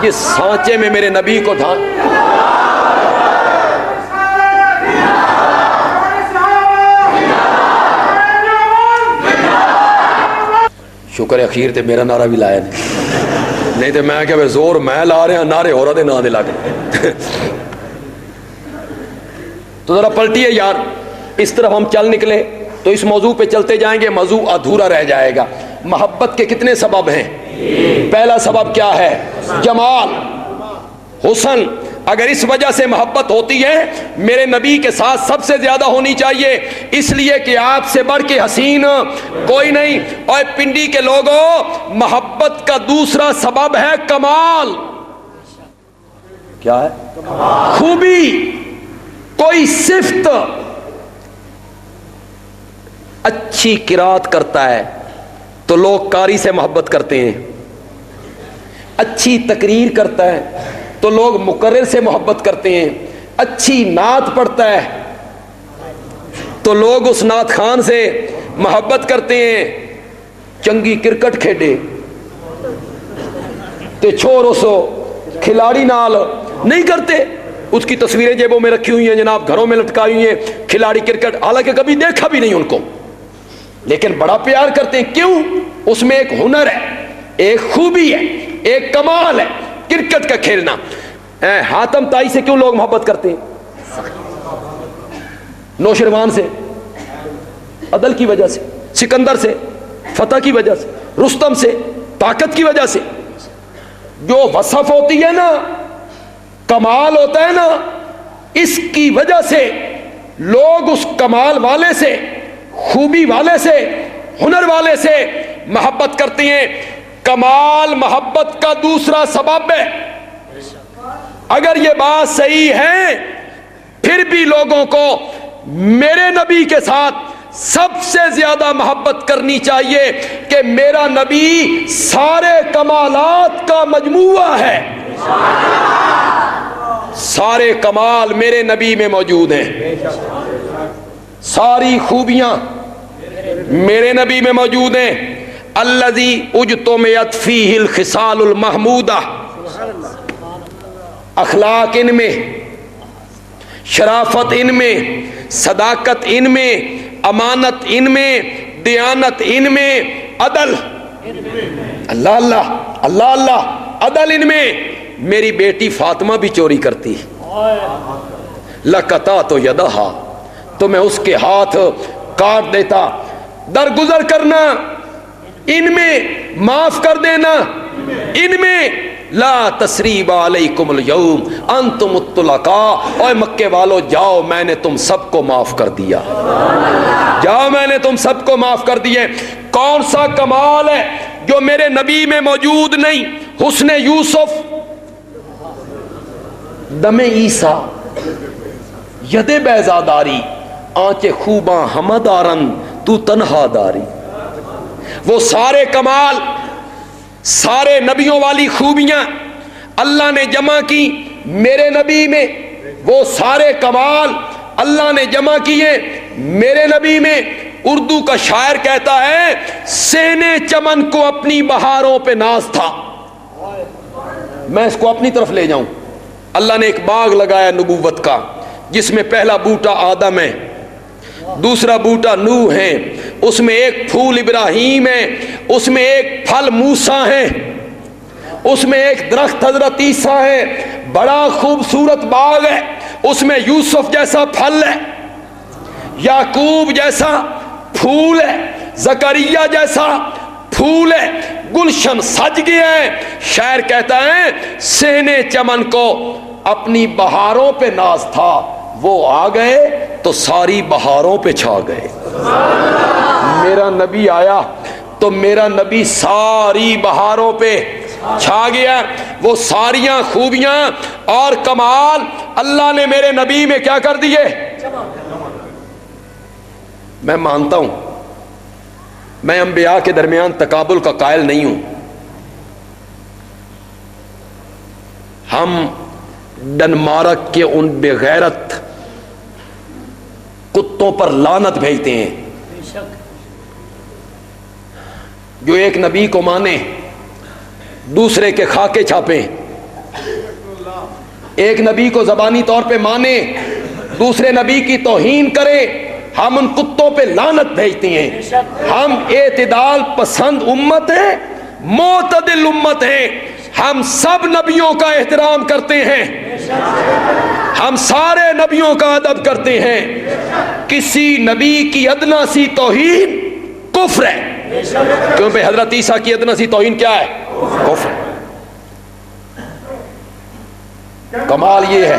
جس سانچے میں میرے نبی کو شکر اخیر تے میرا نعرہ بھی لایا نہیں تو میں کہ زور میں لا رہا نعرے ہو رہا دے نہ دے لا کے تو ذرا پلٹیے یار، اس طرف ہم چل نکلے تو اس موضوع پہ چلتے جائیں گے، موضوع ادھورا رہ جائے گا۔ محبت کے کتنے سبب ہیں؟ پہلا سبب کیا ہے؟ جمال، حسن۔ اگر اس وجہ سے محبت ہوتی ہے، میرے نبی کے ساتھ سب سے زیادہ ہونی چاہیے، اس لیے کہ آپ سے بڑھ کے حسین کوئی نہیں۔ اور پنڈی کے لوگوں، محبت کا دوسرا سبب ہے کمال۔ کیا ہے؟ خوبی، کوئی صفت۔ اچھی قرات کرتا ہے تو لوگ قاری سے محبت کرتے ہیں، اچھی تقریر کرتا ہے تو لوگ مقرر سے محبت کرتے ہیں، اچھی نعت پڑھتا ہے تو لوگ اس نعت خان سے محبت کرتے ہیں۔ چنگی کرکٹ کھیڈے تے چھوڑو سو کھلاڑی نال نہیں کرتے، اس کی تصویریں جیبوں میں رکھی ہوئی ہیں جناب، گھروں میں لٹکائی ہوئی ہیں، کھلاڑی کرکٹ، حالانکہ کبھی دیکھا بھی نہیں ان کو، لیکن بڑا پیار کرتے ہیں۔ کیوں؟ اس میں ایک ہنر ہے، ایک خوبی ہے، ایک کمال ہے کرکٹ کا کھیلنا۔ حاتم تائی سے کیوں لوگ محبت کرتے ہیں؟ نوشروان سے، عدل کی وجہ سے، سکندر سے، فتح کی وجہ سے، رستم سے، طاقت کی وجہ سے۔ جو وصف ہوتی ہے نا، کمال ہوتا ہے نا، اس کی وجہ سے لوگ اس کمال والے سے، خوبی والے سے، ہنر والے سے محبت کرتے ہیں۔ کمال محبت کا دوسرا سبب ہے۔ اگر یہ بات صحیح ہے، پھر بھی لوگوں کو میرے نبی کے ساتھ سب سے زیادہ محبت کرنی چاہیے کہ میرا نبی سارے کمالات کا مجموعہ ہے۔ سارے کمال میرے نبی میں موجود ہیں، ساری خوبیاں میرے نبی میں موجود ہیں۔ الذی اجتمعت فیہ الخصال المحمودہ، اخلاق ان میں، شرافت ان میں، صداقت ان میں، امانت ان میں، دیانت ان میں، عدل، اللہ اللہ اللہ اللہ، عدل ان میں۔ میری بیٹی فاطمہ بھی چوری کرتی، لقطعت یدہا، تو میں اس کے ہاتھ کاٹ دیتا۔ درگزر کرنا ان میں، معاف کر دینا ان میں۔ لا تثریب علیکم اليوم انتم الطلقاء، اوے مکے والو جاؤ، میں نے تم سب کو معاف کر دیا، جاؤ میں نے تم سب کو معاف کر دیے۔ کون سا کمال ہے جو میرے نبی میں موجود نہیں؟ حسن یوسف، دم عیسیٰ، ید بیضاداری، آنچے خوباں ہمدارن تو تنہا داری۔ وہ سارے کمال، سارے نبیوں والی خوبیاں اللہ نے جمع کی میرے نبی میں، وہ سارے کمال اللہ نے جمع کیے میرے نبی میں۔ اردو کا شاعر کہتا ہے، سینے چمن کو اپنی بہاروں پہ ناز تھا۔ میں اس کو اپنی طرف لے جاؤں۔ اللہ نے ایک باغ لگایا نبوت کا، جس میں پہلا بوٹا آدم ہے، دوسرا بوٹا نوح ہے، اس میں ایک پھول ابراہیم ہے، اس میں ایک پھل موسیٰ ہے، اس میں ایک درخت حضرت عیسیٰ ہے۔ بڑا خوبصورت باغ ہے، اس میں یوسف جیسا پھل ہے، یعقوب جیسا پھول ہے، زکریا جیسا پھول ہے، گلشن سج گیا ہے۔ شاعر کہتا ہے، سہنے چمن کو اپنی بہاروں پہ ناز تھا، وہ آ گئے تو ساری بہاروں پہ چھا گئے۔ میرا نبی آیا تو میرا نبی ساری بہاروں پہ چھا گیا۔ وہ ساریاں خوبیاں اور کمال اللہ نے میرے نبی میں کیا کر دیے؟ میں مانتا ہوں، میں انبیاء کے درمیان تقابل کا قائل نہیں ہوں۔ ہم ڈنمارک کے ان بے غیرت کتوں پر لعنت بھیجتے ہیں جو ایک نبی کو مانے، دوسرے کے خاکے چھاپیں، ایک نبی کو زبانی طور پہ مانے، دوسرے نبی کی توہین کرے، ہم ان کتوں پہ لعنت بھیجتے ہیں۔ ہم اعتدال پسند امت ہے، معتدل امت ہے، ہم سب نبیوں کا احترام کرتے ہیں، ہم سارے نبیوں کا ادب کرتے ہیں، کسی نبی کی ادنا سی توہین کفر ہے، کیونکہ حضرت عیسیٰ کی ادنا سی توہین کیا ہے؟ کفر۔ کمال یہ ہے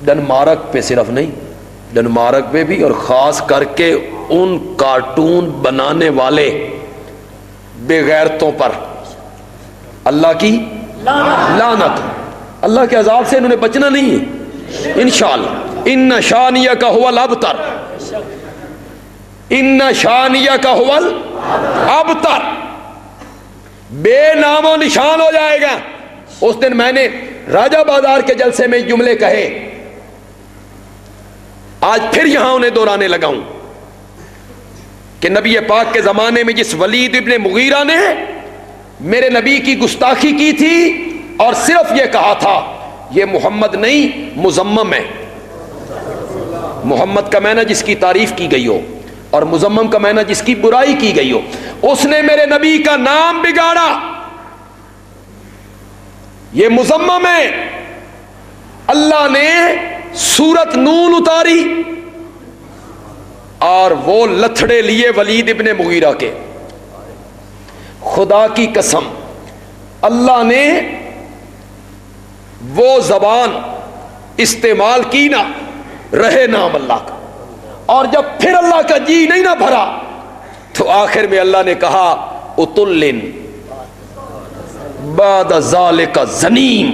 ڈنمارک پہ صرف نہیں، ڈنمارک پہ بھی، اور خاص کر کے ان کارٹون بنانے والے بے غیرتوں پر اللہ کی لعنت، اللہ کے عذاب سے انہوں نے بچنا نہیں ہے انشاءاللہ۔ ان شانیہ کا هو الابتر، ان شانیہ کا هو الابتر، بے نام و نشان ہو جائے گا۔ اس دن میں نے راجہ بازار کے جلسے میں جملے کہے، آج پھر یہاں انہیں دہرانے لگا ہوں کہ نبی پاک کے زمانے میں جس ولید ابن مغیرہ نے میرے نبی کی گستاخی کی تھی اور صرف یہ کہا تھا یہ محمد نہیں مذمم ہے، محمد کا معنی جس کی تعریف کی گئی ہو اور مذمم کا معنی جس کی برائی کی گئی ہو، اس نے میرے نبی کا نام بگاڑا، یہ مذمم ہے۔ اللہ نے سورت نون اتاری اور وہ لتھڑے لیے ولید ابن مغیرہ کے، خدا کی قسم اللہ نے وہ زبان استعمال کی نہ، رہے نام اللہ کا، اور جب پھر اللہ کا جی نہیں نہ بھرا تو آخر میں اللہ نے کہا اتلن بعد ذالک زنیم،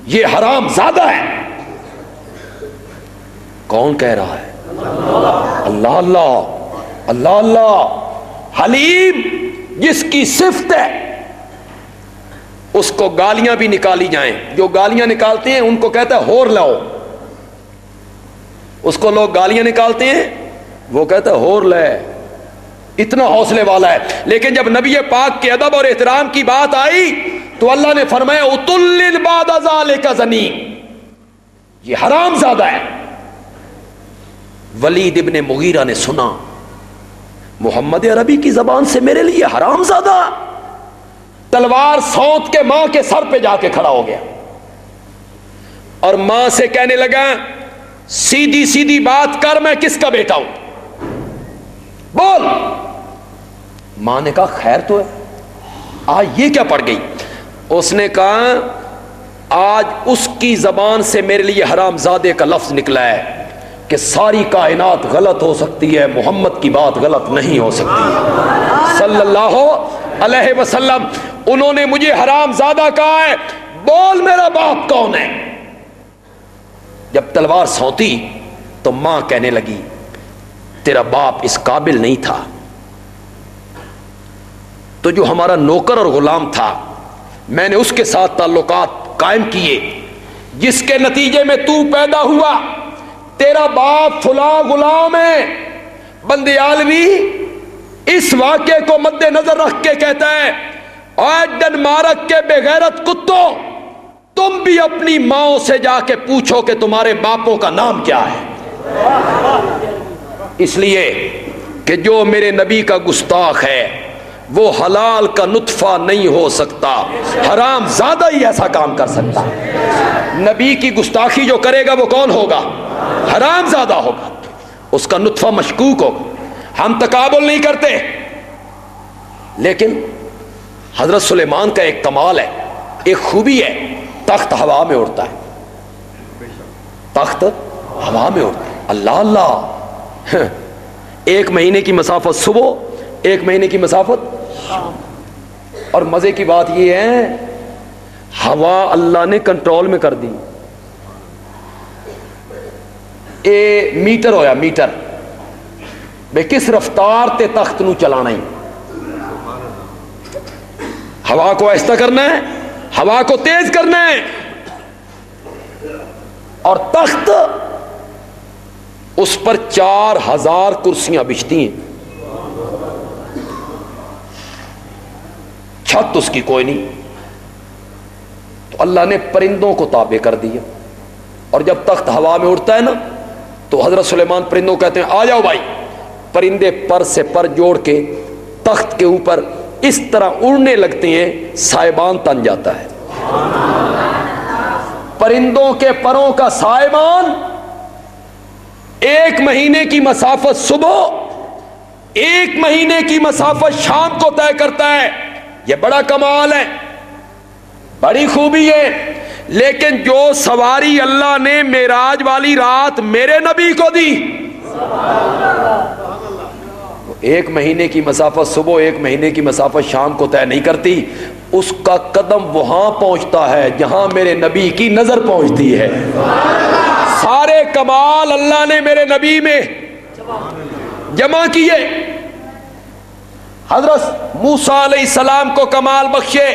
یہ حرام زادہ ہے۔ کون کہہ رہا ہے؟ اللہ اللہ اللہ اللہ۔ حلیم جس کی صفت ہے اس کو گالیاں بھی نکالی جائیں، جو گالیاں نکالتے ہیں ان کو کہتا ہے ہور لاؤ، اس کو لوگ گالیاں نکالتے ہیں وہ کہتا ہے ہور لے، اتنا حوصلے والا ہے۔ لیکن جب نبی پاک کے ادب اور احترام کی بات آئی تو اللہ نے فرمایا اتلل بعد ذالک زنیم، یہ حرام زادہ ہے۔ ولید ابن مغیرہ نے سنا محمد عربی کی زبان سے میرے لیے حرام زادہ، تلوار سونت کے ماں کے سر پہ جا کے کھڑا ہو گیا اور ماں سے کہنے لگا سیدھی سیدھی بات کر، میں کس کا بیٹا ہوں، بول۔ ماں نے کہا خیر تو ہے، آج یہ کیا پڑ گئی؟ اس نے کہا آج اس کی زبان سے میرے لیے حرام زادے کا لفظ نکلا ہے کہ ساری کائنات غلط ہو سکتی ہے، محمد کی بات غلط نہیں ہو سکتی صلی اللہ علیہ وسلم۔ انہوں نے مجھے حرام زادہ کہا ہے، بول میرا باپ کون ہے؟ جب تلوار سونتی تو ماں کہنے لگی تیرا باپ اس قابل نہیں تھا، تو جو ہمارا نوکر اور غلام تھا میں نے اس کے ساتھ تعلقات قائم کیے، جس کے نتیجے میں تو پیدا ہوا، تیرا باپ فلاں غلام ہے۔ بندیالوی اس واقعے کو مد نظر رکھ کے کہتا ہے اے ڈنمارک کے بے غیرت کتوں، تم بھی اپنی ماں سے جا کے پوچھو کہ تمہارے باپوں کا نام کیا ہے، اس لیے کہ جو میرے نبی کا گستاخ ہے وہ حلال کا نطفہ نہیں ہو سکتا، حرام زادہ ہی ایسا کام کر سکتا۔ نبی کی گستاخی جو کرے گا وہ کون ہوگا؟ حرام زادہ ہوگا، اس کا نطفہ مشکوک ہوگا۔ ہم تقابل نہیں کرتے، لیکن حضرت سلیمان کا ایک کمال ہے، ایک خوبی ہے، تخت ہوا میں اڑتا ہے، تخت ہوا میں اڑتا ہے۔ اللہ اللہ، ایک مہینے کی مسافت صبح، ایک مہینے کی مسافت شام، اور مزے کی بات یہ ہے ہوا اللہ نے کنٹرول میں کر دی۔ اے میٹر ہویا میٹر بے کس رفتار تے تخت نو چلانا ہی، ہوا کو آہستہ کرنا ہے، ہوا کو تیز کرنا ہے، اور تخت اس پر 4000 کرسیاں بچھتی ہیں، چھت اس کی کوئی نہیں. تو اللہ نے پرندوں کو تابع کر دیا, اور جب تخت ہوا میں اڑتا ہے نا تو حضرت سلیمان پرندوں کہتے ہیں آ جاؤ بھائی. پرندے پر سے پر جوڑ کے تخت کے اوپر اس طرح اڑنے لگتے ہیں, سائبان تن جاتا ہے. پرندوں کے پروں کا سائبان 1 مہینے کی مسافت صبح, 1 مہینے کی مسافت شام کو طے کرتا ہے. یہ بڑا کمال ہے, بڑی خوبی ہے. لیکن جو سواری اللہ نے معراج والی رات میرے نبی کو دی, 1 مہینے کی مسافت صبح 1 مہینے کی مسافت شام کو طے نہیں کرتی. اس کا قدم وہاں پہنچتا ہے جہاں میرے نبی کی نظر پہنچتی ہے. سارے کمال اللہ نے میرے نبی میں جمع کیے. حضرت موسیٰ علیہ السلام کو کمال بخشے,